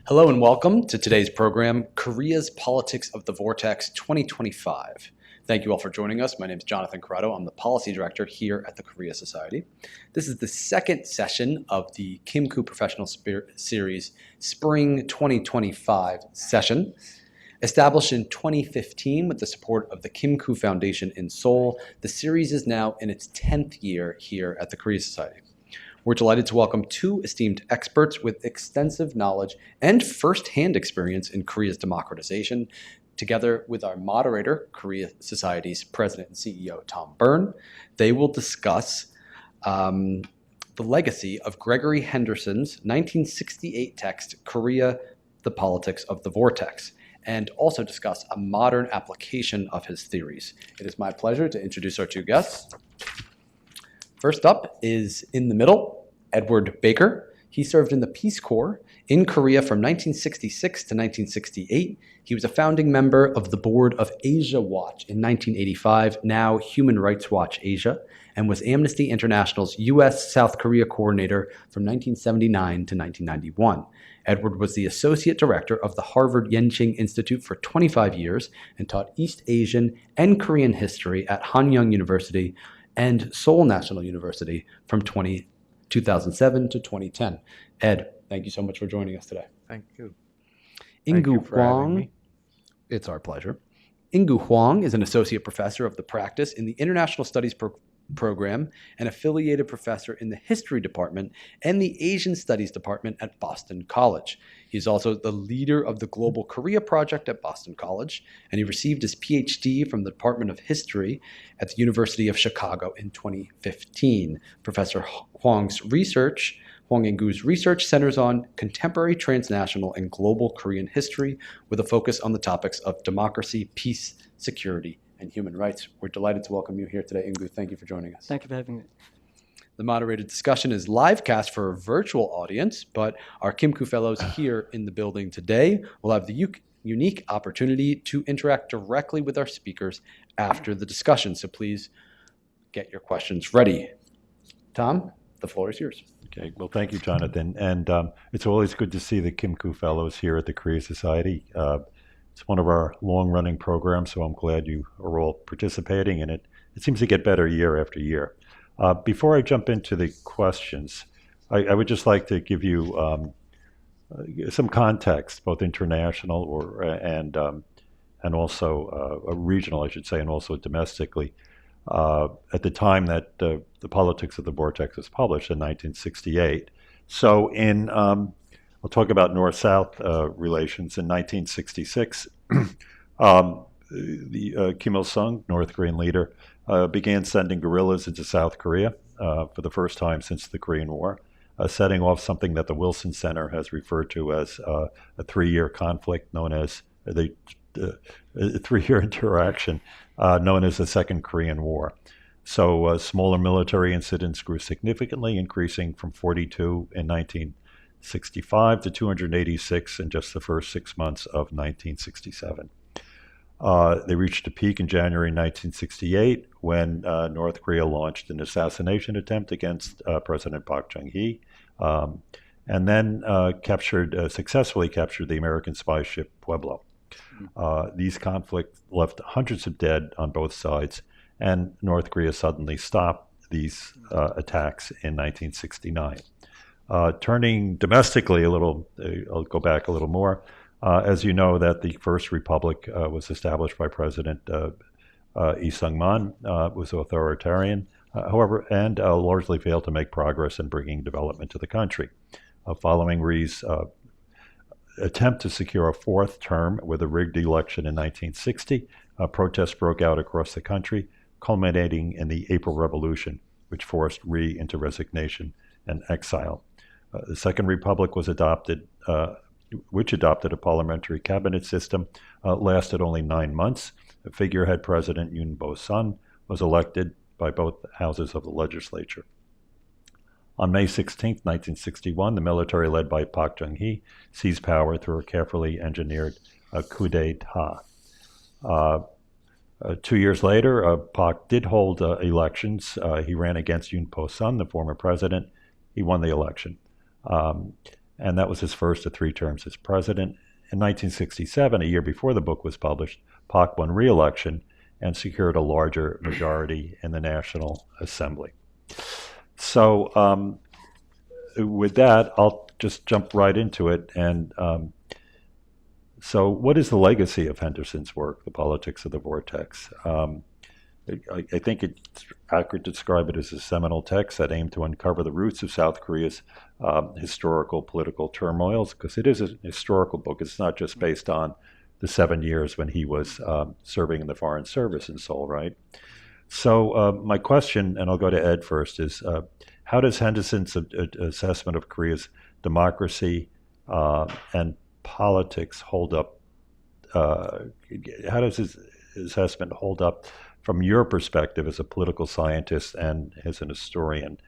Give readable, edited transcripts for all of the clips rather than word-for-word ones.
Hello and welcome to today's program, Korea's Politics of the Vortex 2025. Thank you all for joining us. My name is Jonathan Corrado. I'm the Policy Director here at the Korea Society. This is the second session of the Kim Koo Professional Series Spring 2025 session. Established in 2015 with the support of the Kim Koo Foundation in Seoul, the series is now in its 10th year here at the Korea Society. We're delighted to welcome two esteemed experts with extensive knowledge and firsthand experience in Korea's democratization, together with our moderator, Korea Society's President and CEO Tom Byrne. They will discuss the legacy of Gregory Henderson's 1968 text, Korea, the Politics of the Vortex, and also discuss a modern application of his theories. It is my pleasure to introduce our two guests. First up is in the middle, Edward Baker. He served in the Peace Corps in Korea from 1966 to 1968. He was a founding member of the board of Asia Watch in 1985, now Human Rights Watch Asia, and was Amnesty International's U.S. South Korea coordinator from 1979 to 1991. Edward was the associate director of the Harvard Yenching Institute for 25 years and taught East Asian and Korean history at Hanyang University and Seoul National University from 2007 to 2010. Ed, thank you so much for joining us today. Thank you. Ingu Hwang, it's our pleasure. Ingu Hwang is an associate professor of the practice in the International Studies program and affiliated professor in the History Department and the Asian Studies Department at Boston College. He's also the leader of the Global Korea Project at Boston College, and he received his PhD from the Department of History at the University of Chicago in 2015. Professor Hwang Ingu's research centers on contemporary transnational and global Korean history with a focus on the topics of democracy, peace, security, and human rights. We're delighted to welcome you here today, Ingu. Thank you for joining us. Thank you for having me. The moderated discussion is live cast for a virtual audience, but our Kim Koo Fellows here in the building today will have the unique opportunity to interact directly with our speakers after the discussion. So please get your questions ready. Tom, the floor is yours. Okay, well, thank you, Jonathan. And it's always good to see the Kim Koo Fellows here at the Korea Society. It's one of our long-running programs, so I'm glad you are all participating in it. It seems to get better year after year. Before I jump into the questions, I would just like to give you some context, both international and also regional, I should say, and also domestically. At the time that the Politics of the Vortex was published in 1968. So I'll talk about North-South relations. In 1966, Kim Il-sung, North Korean leader, began sending guerrillas into South Korea for the first time since the Korean War, setting off something that the Wilson Center has referred to as a three-year conflict known as a three-year interaction known as the Second Korean War. So smaller military incidents grew significantly, increasing from 42 in 1965 to 286 in just the first 6 months of 1967. They reached a peak in January 1968 when North Korea launched an assassination attempt against President Park Chung-hee, and then successfully captured the American spy ship Pueblo. These conflicts left hundreds of dead on both sides, and North Korea suddenly stopped these attacks in 1969. Turning domestically a little, I'll go back a little more. As you know, that the First Republic was established by President Lee Sung-man, was authoritarian, however, and largely failed to make progress in bringing development to the country. Following Rhee's attempt to secure a fourth term with a rigged election in 1960, protests broke out across the country, culminating in the April Revolution, which forced Rhee into resignation and exile. The Second Republic was adopted, which adopted a parliamentary cabinet system, lasted only 9 months. The figurehead president, Yoon Bo-sun, was elected by both houses of the legislature. On May 16, 1961, the military led by Park Chung-hee seized power through a carefully engineered coup d'etat. 2 years later, Park did hold elections. He ran against Yoon Po-sun, the former president. He won the election. and that was his first of 3 terms as president. In 1967, a year before the book was published, Pak won re-election and secured a larger majority in the National Assembly. So with that, I'll just jump right into it. And so what is the legacy of Henderson's work, The Politics of the Vortex? I think it's accurate to describe it as a seminal text that aimed to uncover the roots of South Korea's historical political turmoils, because it is a historical book. It's not just based on the 7 years when he was serving in the Foreign Service in Seoul, right? So my question, and I'll go to Ed first, is how does Henderson's assessment of Korea's democracy and politics hold up? How does his assessment hold up from your perspective as a political scientist and as an historian?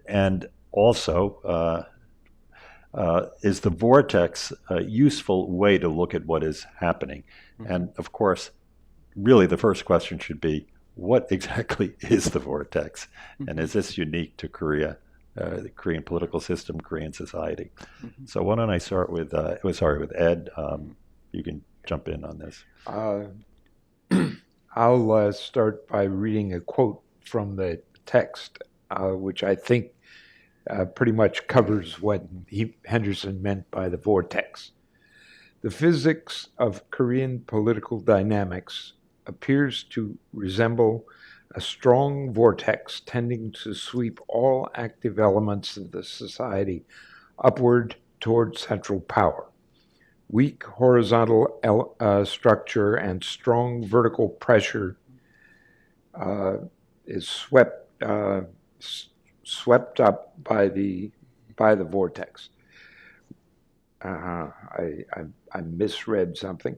And also, is the vortex a useful way to look at what is happening? And of course, really the first question should be, what exactly is the vortex? And is this unique to Korea, the Korean political system, Korean society? So why don't I start with, with Ed. You can jump in on this. I'll start by reading a quote from the text, which I think pretty much covers what Henderson meant by the vortex. The physics of Korean political dynamics appears to resemble a strong vortex tending to sweep all active elements of the society upward toward central power. Weak horizontal structure and strong vertical pressure is swept up by the vortex. I misread something.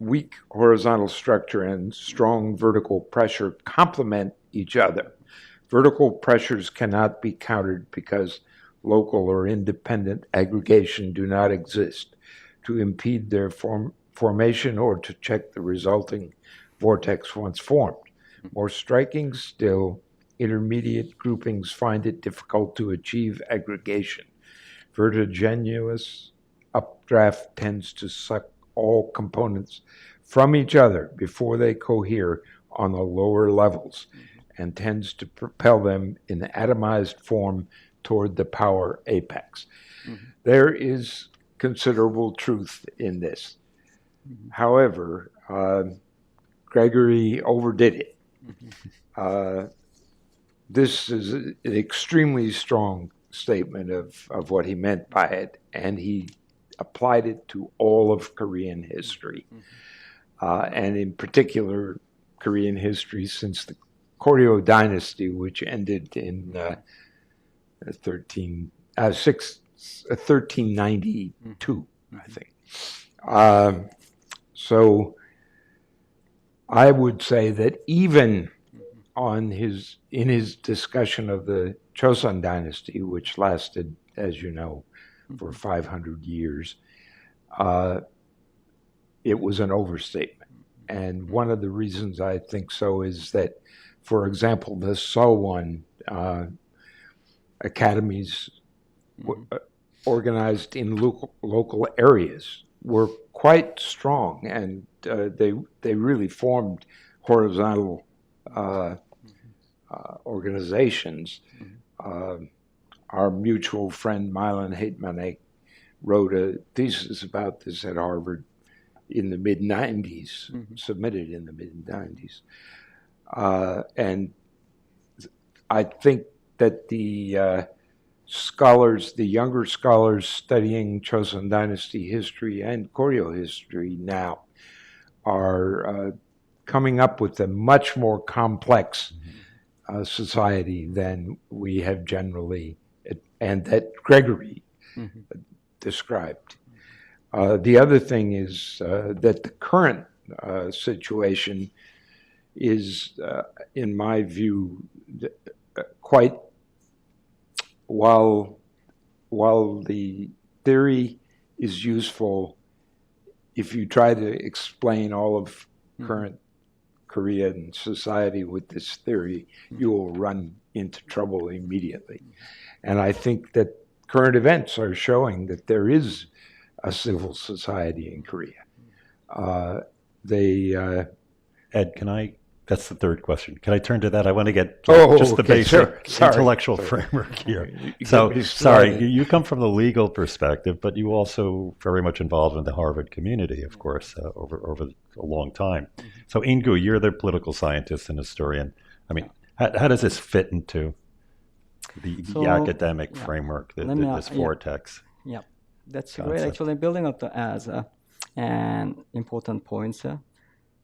Weak horizontal structure and strong vertical pressure complement each other. Vertical pressures cannot be countered because local or independent aggregation do not exist to impede their formation or to check the resulting vortex once formed. More striking still, intermediate groupings find it difficult to achieve aggregation. Vertiginous updraft tends to suck all components from each other before they cohere on the lower levels and tends to propel them in atomized form toward the power apex. There is considerable truth in this. However, Gregory overdid it. This is an extremely strong statement of what he meant by it, and he applied it to all of Korean history, and in particular Korean history since the Goryeo dynasty, which ended in 1392, I think. So I would say that even in his discussion of the Chosun dynasty, which lasted, as you know, for 500 years, it was an overstatement. And one of the reasons I think so is that, for example, the Sowon academies organized in local areas were quite strong, and they really formed horizontal organizations. Our mutual friend Milan Haitmanek wrote a thesis about this at Harvard in the mid-90s, submitted in the mid-90s. And I think that the scholars, the younger scholars studying Chosun Dynasty history and Goryeo history now are coming up with a much more complex society than we have generally, and that Gregory described. The other thing is that the current situation is, in my view, quite, while the theory is useful if you try to explain all of current Korean society with this theory, you will run into trouble immediately. And I think that current events are showing that there is a civil society in Korea. Ed, that's the third question. Can I turn to that? I want to get just the okay, basic sure. intellectual framework here. You So, get me sorry, started. you come from the legal perspective, but you also very much involved in the Harvard community, of course, over a long time. So, Ingu, you're the political scientist and historian. I mean, how does this fit into the academic framework, this vortex? Yeah, that's concept? great. Actually, building up as an important point.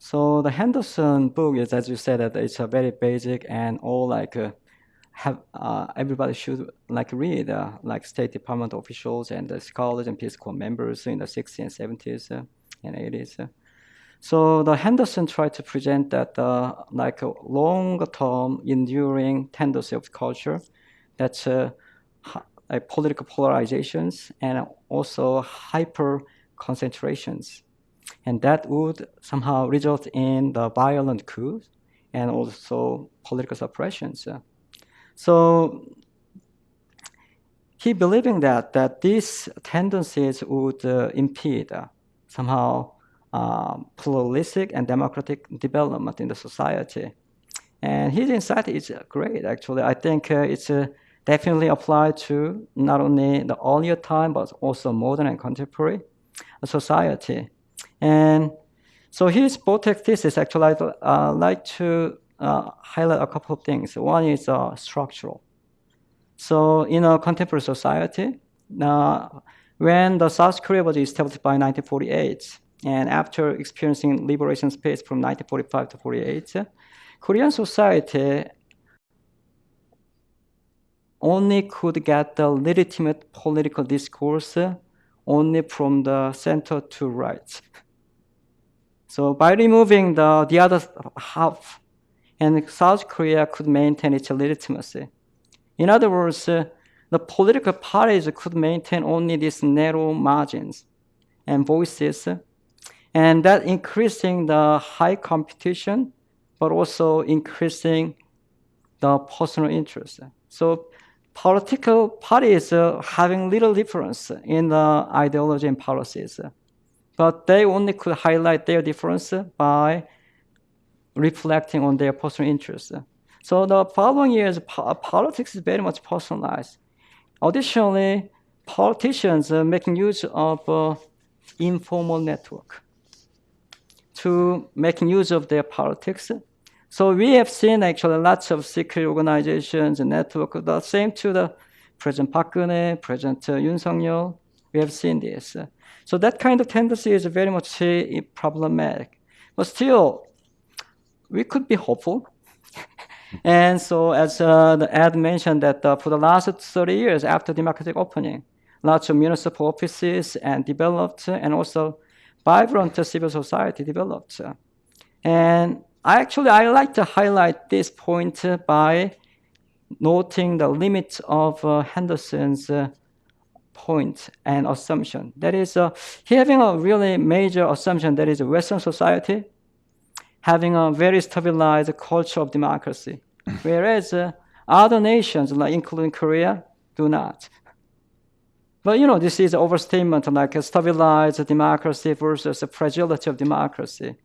So the Henderson book is, as you said, that it's a very basic and all everybody should read, like State Department officials and the scholars and Peace Corps members in the 60s and 70s and 80s. So the Henderson tried to present that a longer-term, enduring tendency of culture that's political polarizations and also hyper concentrations. And that would somehow result in the violent coups and also political suppressions. So he believing that these tendencies would impede somehow pluralistic and democratic development in the society. And his insight is great, actually. I think it's definitely applied to not only the earlier time, but also modern and contemporary society. And so his Vortex thesis, actually, I'd like to highlight a couple of things. One is structural. So in a contemporary society, when the South Korea was established by 1948, and after experiencing liberation space from 1945 to 48, Korean society only could get the legitimate political discourse only from the center to right. So by removing the other half, and South Korea could maintain its legitimacy. In other words, the political parties could maintain only these narrow margins and voices, and that increasing the high competition, but also increasing the personal interest. So political parties having little difference in the ideology and policies, but they only could highlight their difference by reflecting on their personal interests. So the following years, politics is very much personalized. Additionally, politicians are making use of informal network to making use of their politics. So we have seen actually lots of secret organizations and networks, the same to the President Park Geun-hye, President Yoon Suk-yeol. We have seen this. So that kind of tendency is very much problematic. But still, we could be hopeful. And so as the ad mentioned that for the last 30 years after democratic opening, lots of municipal offices and developed, and also vibrant civil society developed. And I like to highlight this point by noting the limits of Henderson's point and assumption. That is, he having a really major assumption that is Western society having a very stabilized culture of democracy, whereas other nations, like including Korea, do not. But this is an overstatement, like a stabilized democracy versus the fragility of democracy.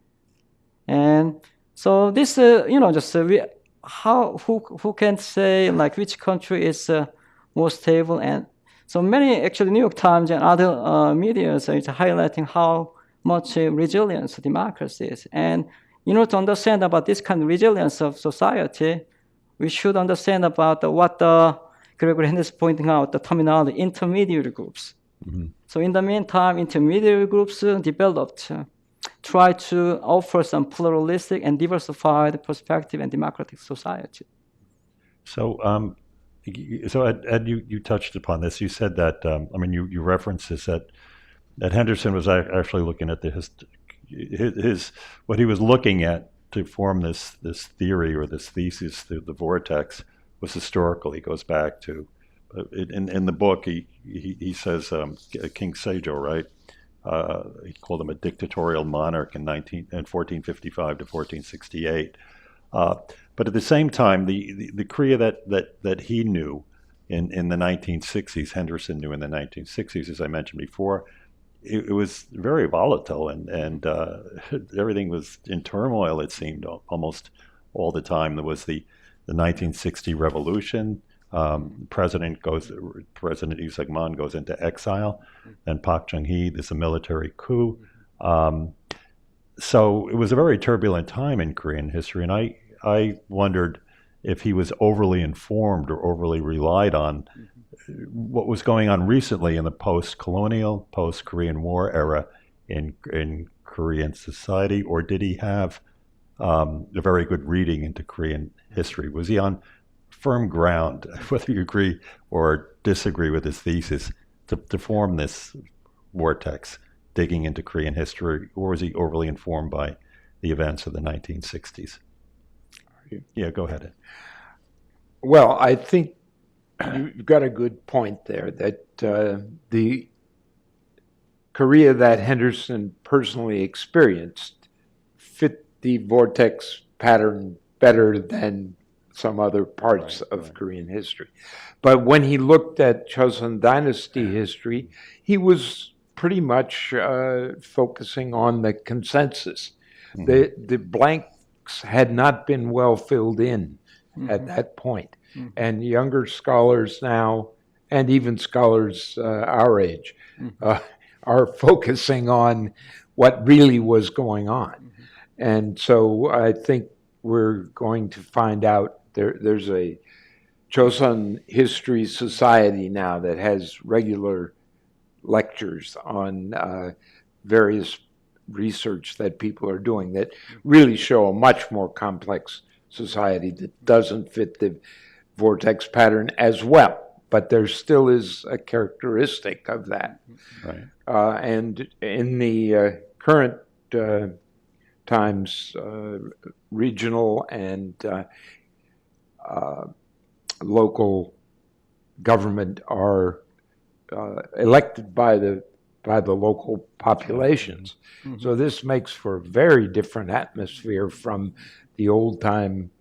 And so this, who can say like which country is more stable? And so many, actually, New York Times and other media is highlighting how much resilience democracy is. And to understand about this kind of resilience of society, we should understand about what Gregory Henderson is pointing out, the terminology intermediary groups. Mm-hmm. So in the meantime, intermediary groups developed, try to offer some pluralistic and diversified perspective and democratic society. So, Ed, you touched upon this. You said that, you referenced this, that Henderson was actually looking at his what he was looking at to form this theory or this thesis, the vortex, was historical. He goes back to, in the book, he says King Sejong, right? he called him a dictatorial monarch in 1455 to 1468. But at the same time, the Korea that he knew in the 1960s, Henderson knew in the 1960s, as I mentioned before, it was very volatile, and everything was in turmoil, it seemed, almost all the time. There was the 1960 revolution. President Lee Suk-man goes into exile, and Park Chung-hee, there's a military coup. So it was a very turbulent time in Korean history, and I wondered if he was overly informed or overly relied on what was going on recently in the post-colonial, post-Korean War era in Korean society, or did he have a very good reading into Korean history? Was he on firm ground, whether you agree or disagree with his thesis, to form this vortex digging into Korean history, or was he overly informed by the events of the 1960s? Yeah, go ahead. Well, I think you've got a good point there, that the Korea that Henderson personally experienced fit the vortex pattern better than some other parts of Korean history. But when he looked at Joseon Dynasty history, he was pretty much focusing on the consensus. The blanks had not been well filled in at that point. And younger scholars now, and even scholars our age, are focusing on what really was going on. And so I think we're going to find out there's a Joseon History Society now that has regular lectures on various research that people are doing that really show a much more complex society that doesn't fit the vortex pattern as well. But there still is a characteristic of that. Right. And in the current times, regional and local government are elected by the local populations. So this makes for a very different atmosphere from the old-time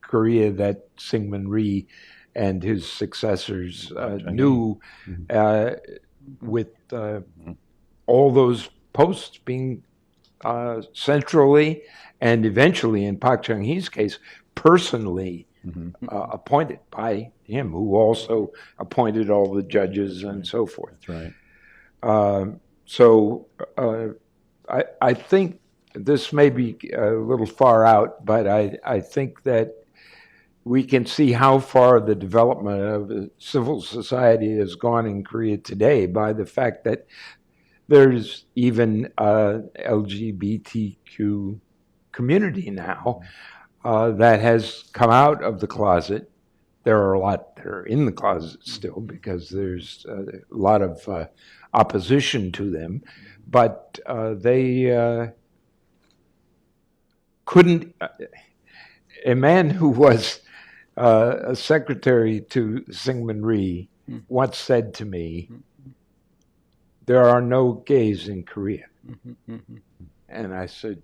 Korea that Syngman Rhee and his successors knew, with all those posts being centrally and eventually, in Park Chung-hee's case, personally appointed by him, who also appointed all the judges and so forth. That's right. I think this may be a little far out, but I think that we can see how far the development of civil society has gone in Korea today by the fact that there's even LGBTQ community now that has come out of the closet. There are a lot that are in the closet still because there's a lot of opposition to them, but they couldn't. A man who was a secretary to Syngman Rhee once said to me, "There are no gays in Korea." And I said,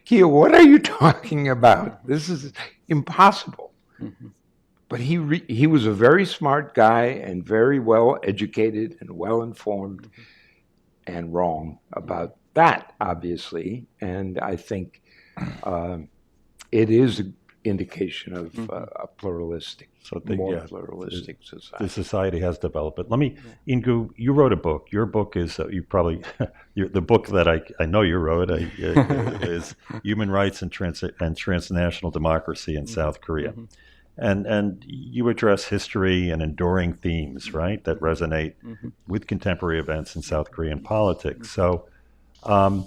"Kia, what are you talking about? This is impossible." But he was a very smart guy and very well educated and well informed, and wrong about that, obviously. And I think it is an indication of a pluralistic, pluralistic society. The society has developed. But let me, Ingu, you wrote a book. Your book is, you probably, the book that I know you wrote is Human Rights and Transnational Democracy in South Korea. And you address history and enduring themes, right, that resonate with contemporary events in South Korean politics. So how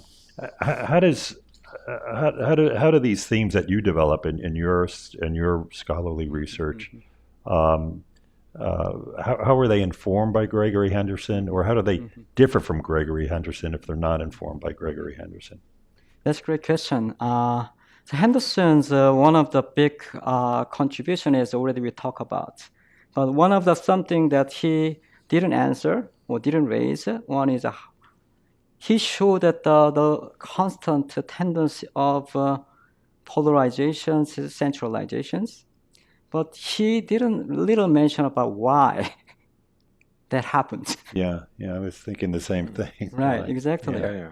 do these themes that you develop in your scholarly research, how are they informed by Gregory Henderson, or how do they differ from Gregory Henderson if they're not informed by Gregory Henderson? That's a great question. So Henderson's one of the big contribution is already we talk about. But one of the something that he didn't answer or didn't raise, one is he showed that the constant tendency of polarizations, centralizations, but he didn't little mention about why that happened. Yeah, I was thinking the same thing. Right, exactly. Yeah.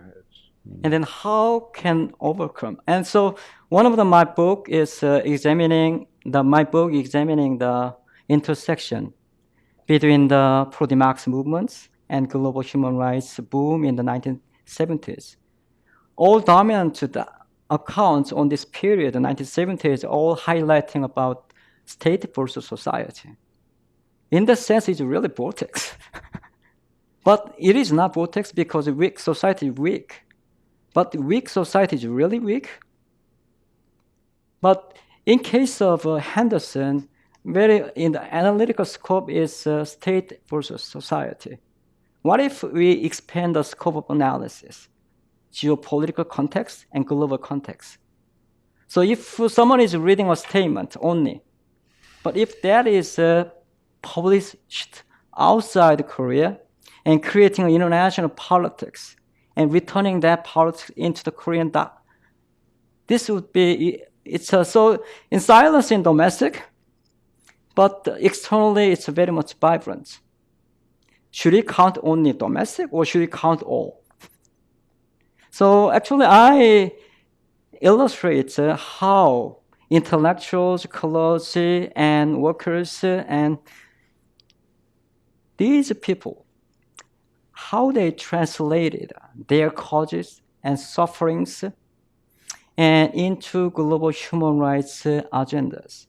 And then how can overcome? And so one of my book is examining the intersection between the pro-democracy movements and global human rights boom in the 1970s. All dominant accounts on this period, the 1970s, all highlighting about state versus society. In that sense, it's really vortex. But it is not vortex because weak society is weak. But weak society is really weak. But in case of Henderson, very in the analytical scope is state versus society. What if we expand the scope of analysis? Geopolitical context and global context. So if someone is reading a statement only, but if that is published outside Korea and creating international politics and returning that politics into the Korean this would be, so in silence in domestic, but externally it's very much vibrant. Should we count only domestic or should we count all? So actually I illustrate how intellectuals, clergy, and workers, and these people, how they translated their causes and sufferings and into global human rights agendas.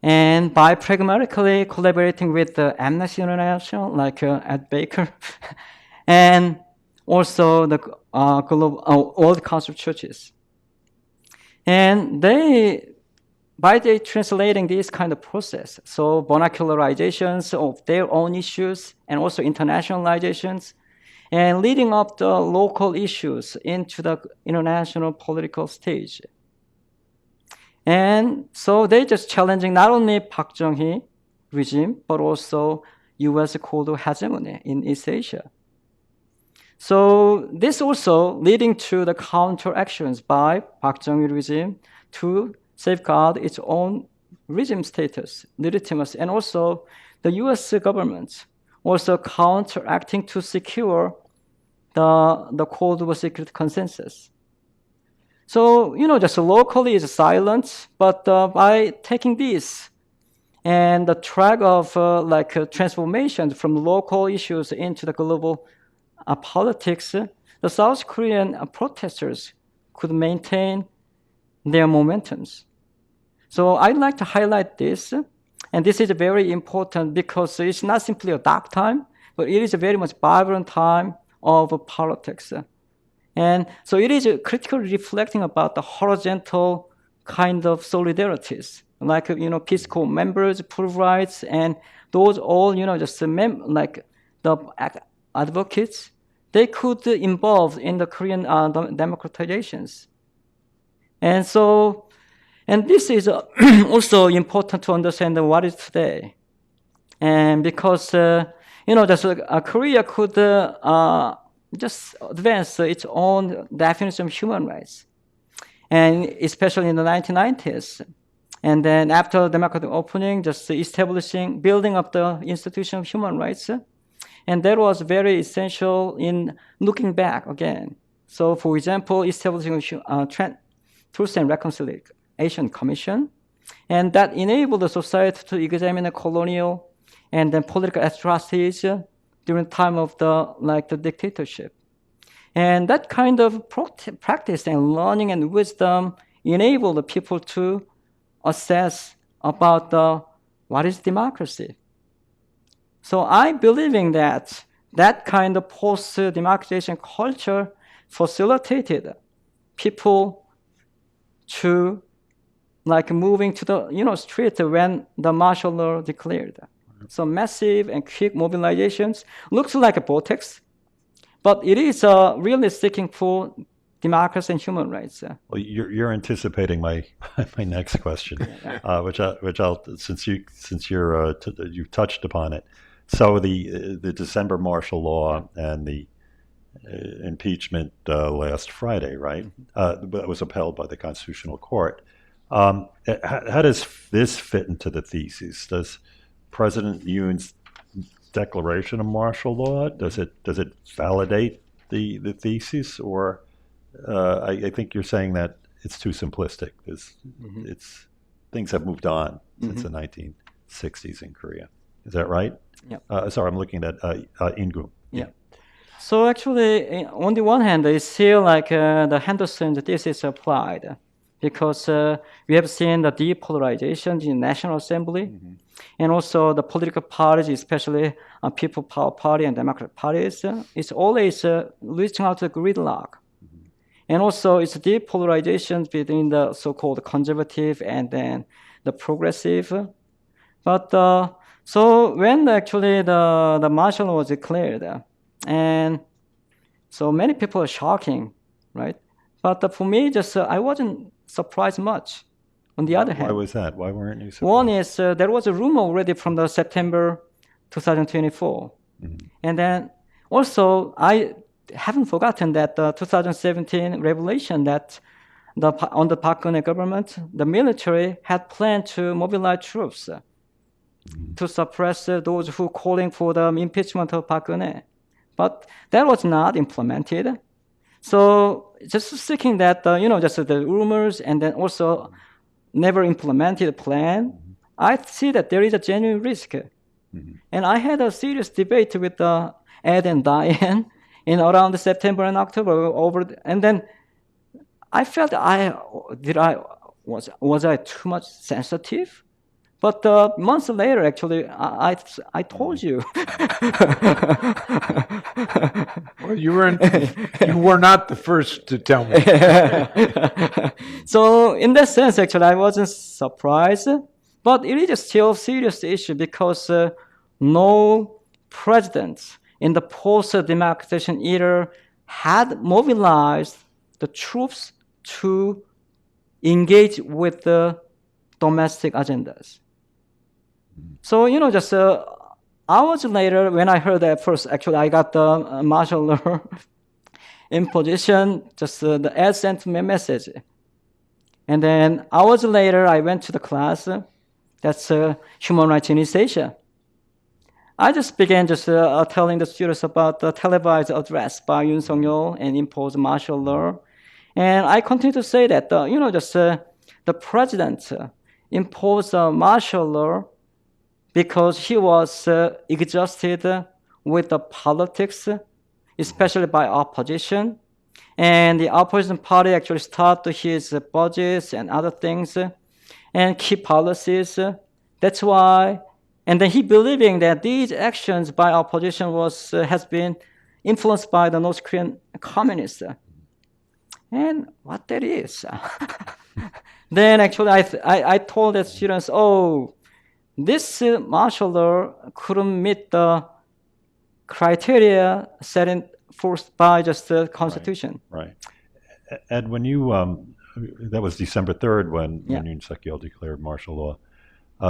And by pragmatically collaborating with Amnesty International, like Ed Baker, and also the World Council of Churches. And by translating this kind of process, so vernacularizations of their own issues and also internationalizations, and leading up the local issues into the international political stage. And so they just challenging not only Park Chung-hee regime, but also U.S. cold hegemony in East Asia. So this also leading to the counteractions by Park Chung-hee regime to safeguard its own regime status, legitimacy, and also the U.S. government also counteracting to secure the Cold War security consensus. So, just locally is silent, but by taking this and the track of transformation from local issues into the global politics, the South Korean protesters could maintain their momentums. So I'd like to highlight this, and this is very important because it's not simply a dark time, but it is a very much vibrant time of politics. And so it is critically reflecting about the horizontal kind of solidarities, like, Peace Corps members, poor rights, and those all, like the advocates, they could involve in the Korean democratizations. And so, and this is also important to understand what is today. And because, Korea could just advance its own definition of human rights, and especially in the 1990s. And then after democratic opening, just building up the institution of human rights. And that was very essential in looking back again. So, for example, establishing Truth and Reconciliation Commission, and that enabled the society to examine the colonial and then political atrocities during the time of the dictatorship. And that kind of practice and learning and wisdom enabled the people to assess about what is democracy. So I believe in that kind of post-democratization culture facilitated people to moving to the street when the martial law declared. So massive and quick mobilizations looks like a vortex, but it is really seeking for democracy and human rights. Well, you're anticipating my next question, which I'll since you've touched upon it. So the December martial law and impeachment last Friday, right? That was upheld by the Constitutional Court. How does this fit into the thesis? Does President Yoon's declaration of martial law, does it validate the thesis, or I think you're saying that it's too simplistic. It's things have moved on since the 1960s in Korea. Is that right? Yeah. Sorry, I'm looking at Ingu. Yeah. So actually, on the one hand, it's still like the Henderson's thesis applied, because we have seen the depolarization in National Assembly, and also the political parties, especially People Power Party and Democratic parties, it's always reaching out to the gridlock. And also, it's depolarization between the so-called conservative and then the progressive. But so when actually the martial law was declared, and so many people are shocking, right? But for me, just I wasn't surprised much. On the other hand, Why was that? Why weren't you surprised? one is there was a rumor already from the September 2024, and then also I haven't forgotten that the 2017 revelation that on the Park Geun-hye government, the military had planned to mobilize troops to suppress those who calling for the impeachment of Park Geun-hye. But that was not implemented. So just thinking that, just the rumors and then also never implemented plan, I see that there is a genuine risk. And I had a serious debate with Ed and Diane in around September and October and then I felt was I too much sensitive? But months later, actually, I told you. Well, you were not the first to tell me. So in that sense, actually, I wasn't surprised. But it is still a serious issue because no president in the post-democratization era had mobilized the troops to engage with the domestic agendas. So, just hours later, when I heard that first, actually, I got the martial law imposition, just the ad sent me a message. And then hours later, I went to the class. That's Human Rights in East Asia. I just began just telling the students about the televised address by Yoon Suk-yeol and imposed martial law. And I continue to say that, the president imposed martial law because he was exhausted with the politics, especially by opposition. And the opposition party actually started his budgets and other things and key policies. That's why, and then he believing that these actions by opposition has been influenced by the North Korean communists. And what that is. Then actually I told the students, this martial law couldn't meet the criteria set forth by just the Constitution. Right. And when you, that was December 3rd when Yoon Suk-yeol declared martial law.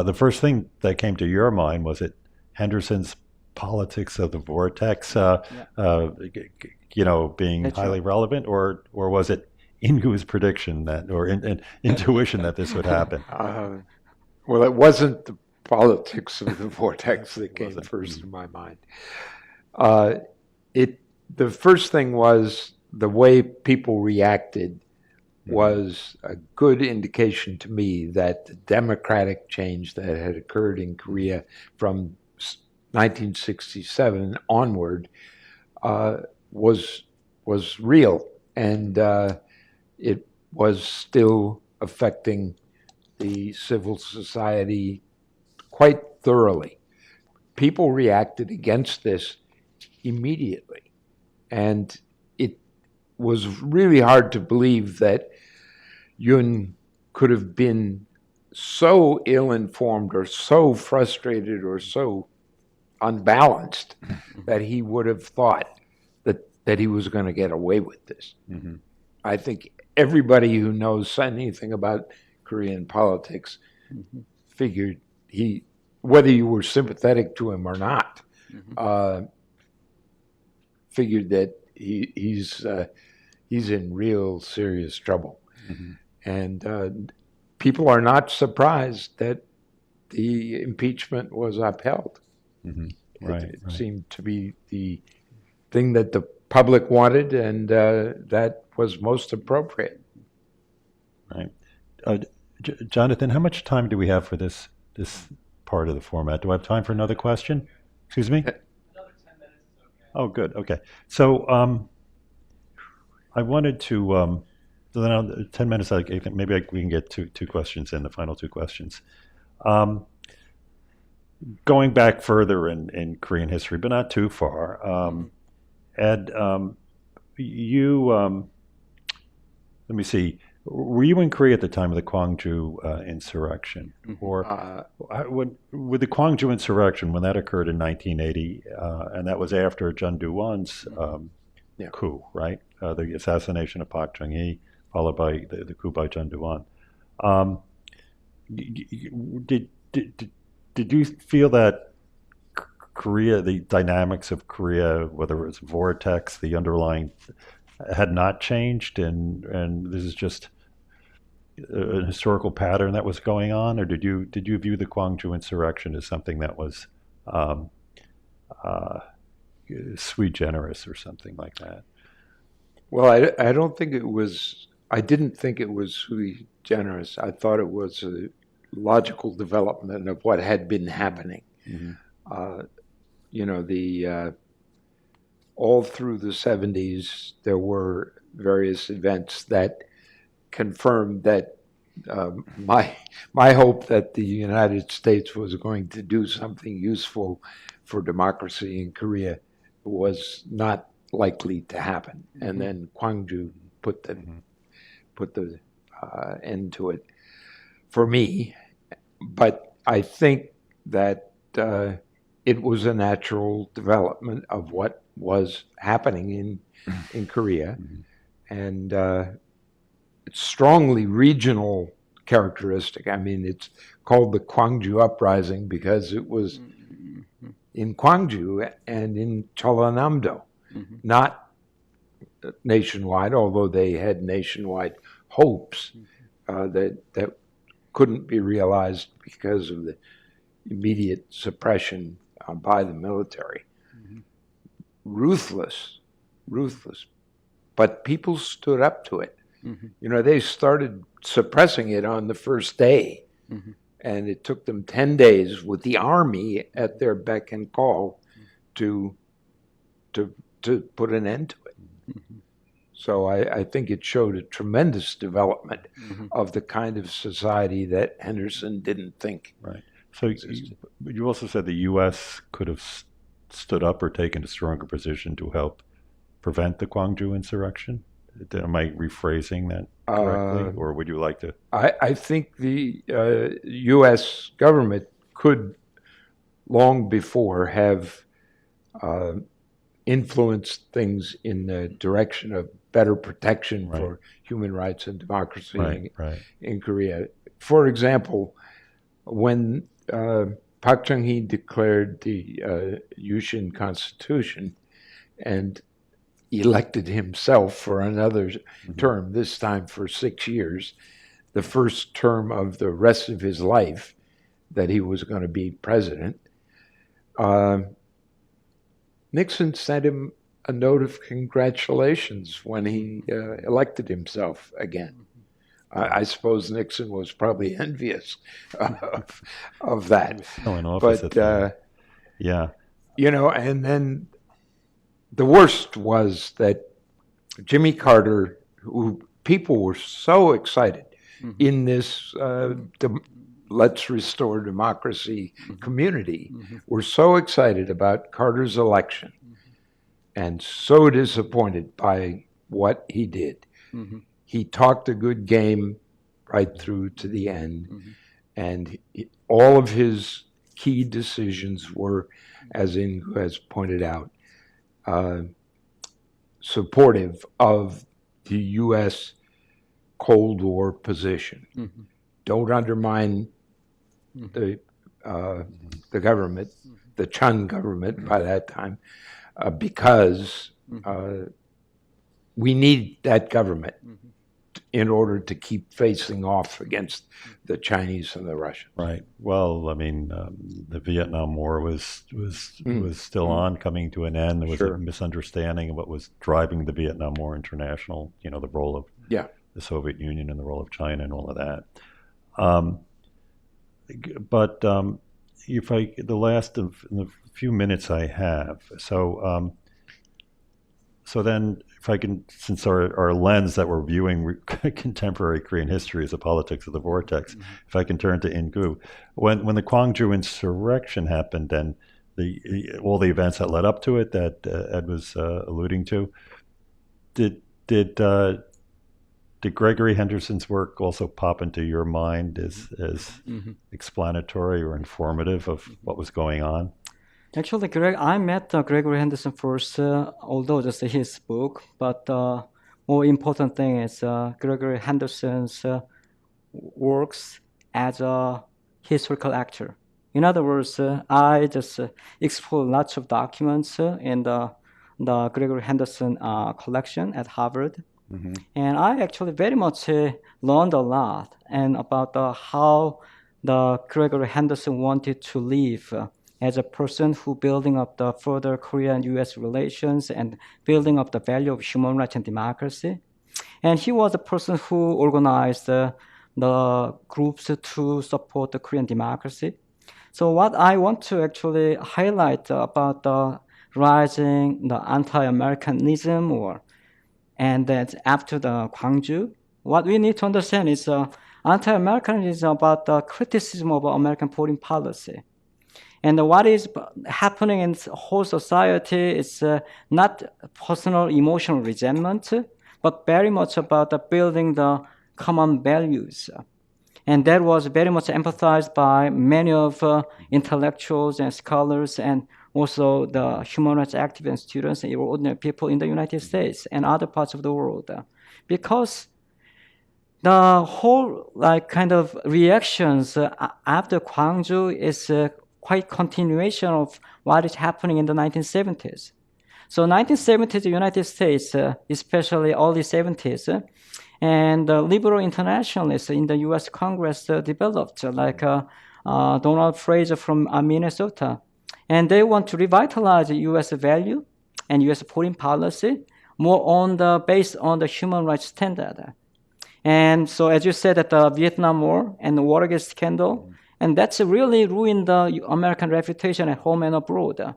The first thing that came to your mind, was it Henderson's politics of the vortex, being That's highly right. relevant, or was it Ingu's prediction that, or intuition that this would happen? Well, it wasn't the politics of the vortex that came first in my mind. The first thing was the way people reacted was a good indication to me that the democratic change that had occurred in Korea from 1967 onward was real, and it was still affecting the civil society quite thoroughly. People reacted against this immediately, and it was really hard to believe that Yoon could have been so ill-informed or so frustrated or so unbalanced that he would have thought that he was going to get away with this. Mm-hmm. I think everybody who knows anything about Korean politics figured whether you were sympathetic to him or not, figured that he's in real serious trouble. And people are not surprised that the impeachment was upheld. Right, It right. seemed to be the thing that the public wanted, and that was most appropriate. Right. Jonathan, how much time do we have for this part of the format? Do I have time for another question? Excuse me? Another 10 minutes is okay. Oh, good. Okay. So I wanted to, so then 10 minutes, maybe we can get two questions in, the final two questions. Going back further in Korean history, but not too far, Ed, you, let me see, were you in Korea at the time of the Gwangju insurrection? Or with the Gwangju insurrection, when that occurred in 1980, and that was after Chun Doo-won's coup, right? The assassination of Park Chung-hee, followed by the coup by Chun Doo-won. Did you feel that Korea, the dynamics of Korea, whether it was Vortex, the underlying, had not changed, and this is just a historical pattern that was going on, or did you view the Gwangju insurrection as something that was sui generis or something like that? Well, I don't think it was. I didn't think it was sui generis. I thought it was a logical development of what had been happening. All through the 70s, there were various events that confirmed that my hope that the United States was going to do something useful for democracy in Korea was not likely to happen. And then Gwangju put the end to it for me. But I think that it was a natural development of what was happening in Korea, and it's strongly regional characteristic. I mean, it's called the Gwangju Uprising because it was in Gwangju and in Jeollanam-do, not nationwide, although they had nationwide hopes that couldn't be realized because of the immediate suppression by the military. Ruthless, but people stood up to it. They started suppressing it on the first day, and it took them 10 days with the army at their beck and call to put an end to it. So I think it showed a tremendous development of the kind of society that Henderson didn't think. Right. So you also said the U.S. could have stood up or taken a stronger position to help prevent the Gwangju insurrection. Am I rephrasing that correctly, or would you like to? I think the U.S. government could, long before, have influenced things in the direction of better protection for human rights and democracy in Korea. For example, when Park Chung-hee declared the Yushin Constitution and elected himself for another term, this time for 6 years, the first term of the rest of his life that he was going to be president, Nixon sent him a note of congratulations when he elected himself again. I suppose Nixon was probably envious of that. But, and then the worst was that Jimmy Carter, who people were so excited in this Let's Restore Democracy community, were so excited about Carter's election and so disappointed by what he did. He talked a good game right through to the end, and all of his key decisions were, as Ingu has pointed out, supportive of the U.S. Cold War position. Don't undermine the government, the Chun government by that time, because we need that government in order to keep facing off against the Chinese and the Russians. Right. Well, I mean, the Vietnam War was still on, coming to an end. There was a misunderstanding of what was driving the Vietnam War international. You know, the role of the Soviet Union and the role of China and all of that. But if I the few minutes I have, so then, if I can, since our lens that we're viewing contemporary Korean history is the politics of the vortex, if I can turn to Ingu, when the Gwangju insurrection happened and all the events that led up to it that Ed was alluding to, did Gregory Henderson's work also pop into your mind as explanatory or informative of what was going on? Actually, I met Gregory Henderson first, although just his book, but more important thing is Gregory Henderson's works as a historical actor. In other words, I just explored lots of documents in the Gregory Henderson collection at Harvard. And I actually very much learned a lot and about how the Gregory Henderson wanted to live as a person who building up the further Korea and U.S. relations and building up the value of human rights and democracy. And he was a person who organized the groups to support the Korean democracy. So what I want to actually highlight about the rising the anti-Americanism and that after the Gwangju, what we need to understand is anti-Americanism is about the criticism of American foreign policy. And what is happening in the whole society is not personal emotional resentment, but very much about building the common values. And that was very much emphasized by many of intellectuals and scholars and also the human rights activists and students and ordinary people in the United States and other parts of the world. Because the whole kind of reactions after Gwangju is quite continuation of what is happening in the 1970s. So 1970s, the United States, especially early 70s, and liberal internationalists in the U.S. Congress developed, like Donald Fraser from Minnesota. And they want to revitalize the U.S. value and U.S. foreign policy more based on the human rights standard. And so, as you said, that the Vietnam War and the Watergate scandal, and that's really ruined the American reputation at home and abroad.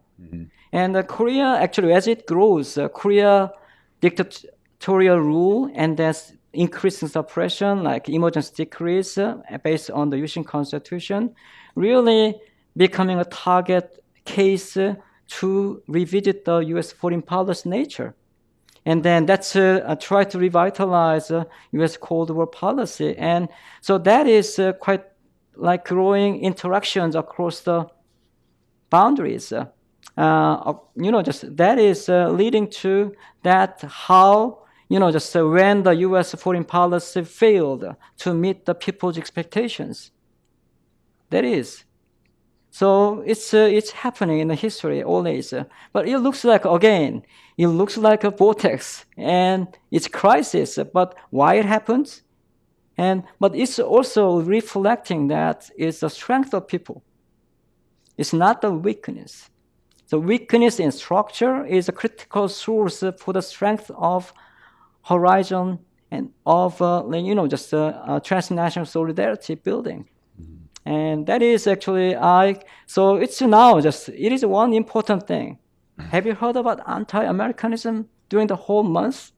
And Korea, actually, as it grows, Korea dictatorial rule and there's increasing suppression, like emergency decrees based on the Yusin Constitution, really becoming a target case to revisit the U.S. foreign policy nature. And then that's try to revitalize U.S. Cold War policy. And so that is quite like growing interactions across the boundaries. Just that is leading to that how, just when the U.S. foreign policy failed to meet the people's expectations. That is. So it's happening in the history always. But it looks like, again, it looks like a vortex and it's crisis. But why it happens? But it's also reflecting that it's the strength of people. It's not the weakness. The weakness in structure is a critical source for the strength of horizon and of transnational solidarity building. And that is actually so it's now it is one important thing. Have you heard about anti-Americanism during the whole month?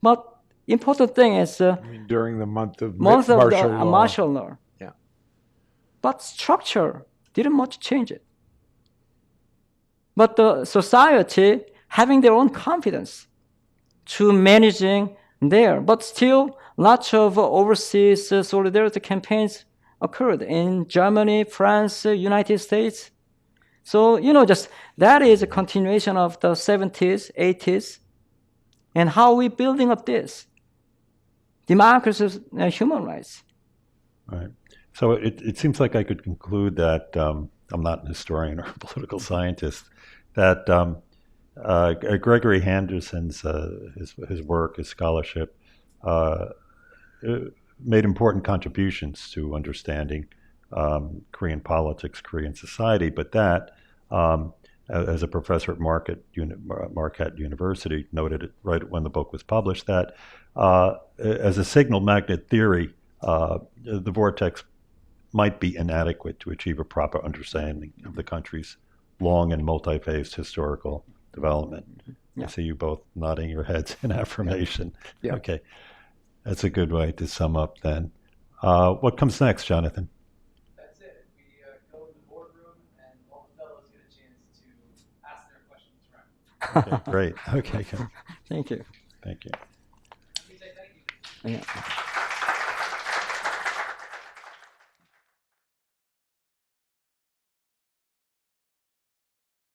But important thing is during the month of martial law. Yeah. But structure didn't much change it. But the society having their own confidence to managing there, but still lots of overseas solidarity campaigns occurred in Germany, France, United States. So, that is a continuation of the 70s, 80s, and how we building up this. Democracy and human rights. Right. So it seems like I could conclude that, I'm not an historian or a political scientist, that Gregory Henderson's his work, his scholarship, made important contributions to understanding Korean politics, Korean society. But that, as a professor at Marquette University noted it right when the book was published, that as a signal magnet theory, the vortex might be inadequate to achieve a proper understanding of the country's long and multi-phased historical development. Yeah. I see you both nodding your heads in affirmation. Yeah. Okay, that's a good way to sum up then. What comes next, Jonathan? That's it. We go in the boardroom and all the fellows get a chance to ask their questions right. Okay, great. Okay, good. Thank you. Thank you. We say thank you. Yeah.